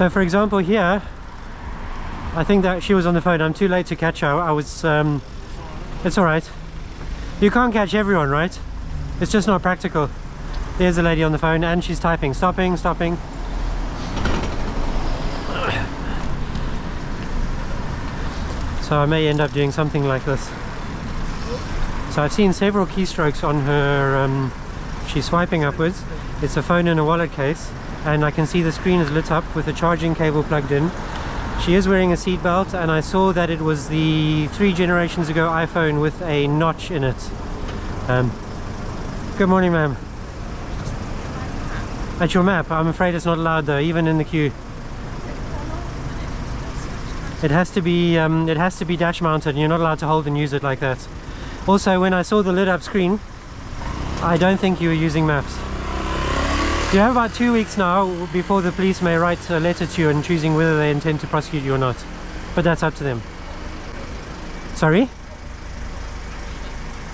So for example here, I think that she was on the phone. I'm too late to catch her. I was, it's alright. You can't catch everyone, right? It's just not practical. There's a lady on the phone and she's typing, stopping. So I may end up doing something like this. So I've seen several keystrokes on her, she's swiping upwards. It's a phone in a wallet case, and I can see the screen is lit up with a charging cable plugged in. She is wearing a seat belt, and I saw that it was the 3 generations ago iPhone with a notch in it. Good morning, ma'am. At your map, I'm afraid it's not allowed though, even in the queue. It has to be dash mounted, and you're not allowed to hold and use it like that. Also, when I saw the lit up screen, I don't think you were using maps. You have about 2 weeks now before the police may write a letter to you and choosing whether they intend to prosecute you or not. But that's up to them. Sorry?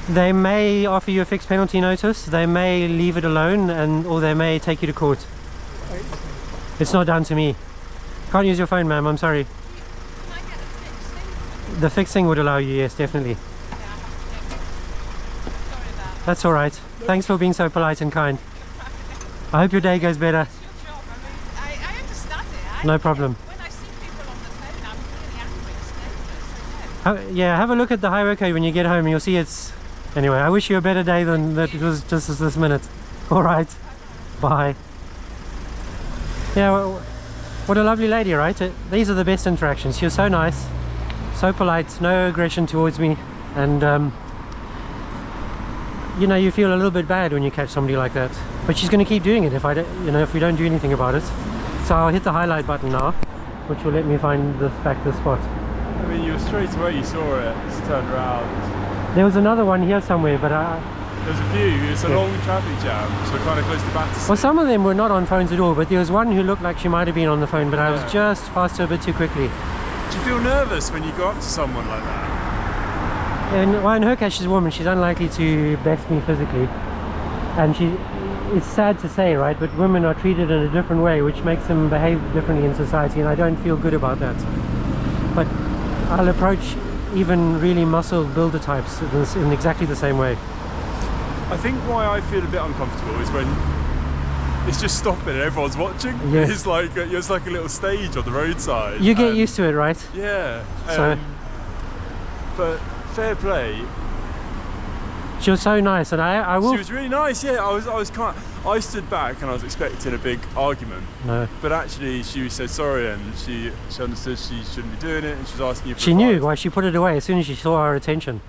They may offer you a fixed penalty notice, they may leave it alone, or they may take you to court. It's not down to me. Can't use your phone, ma'am, I'm sorry. Can I get a fixed thing? The fixed thing would allow you, yes, definitely. Yeah, sorry about that. That's alright. Thanks for being so polite and kind. I hope your day goes better. It's your job. I mean, I understand it. No problem. When I see people on the phone, I'm really angry. It's dangerous. Yeah, have a look at the highway code when you get home and you'll see it's... Anyway, I wish you a better day than that it was just this minute. Alright. Bye. Yeah, well, what a lovely lady, right? These are the best interactions. She was so nice, so polite, no aggression towards me, and you know, you feel a little bit bad when you catch somebody like that. But she's going to keep doing it if I don't, you know, if we don't do anything about it. So I'll hit the highlight button now, which will let me find this spot. I mean, you were straight away, you saw it, just turned around. There was another one here somewhere, but there's a few. It's a long traffic jam, so kind of close to Battersea. Well, some of them were not on phones at all, but there was one who looked like she might have been on the phone, but I was just past her a bit too quickly. Do you feel nervous when you go up to someone like that? And well, in her case, she's a woman. She's unlikely to best me physically, and it's sad to say, right, but women are treated in a different way, which makes them behave differently in society, and I don't feel good about that. But I'll approach even really muscle builder types in exactly the same way. I think why I feel a bit uncomfortable is when it's just stopping and everyone's watching. Yes. It's like a little stage on the roadside. You get used to it, right? Yeah. So, but fair play. She was so nice, and I will. She was really nice. Yeah, I stood back and I was expecting a big argument. No. But actually, she said sorry, and she understood she shouldn't be doing it, and she was asking you for She advice. knew why she put it away as soon as she saw our attention.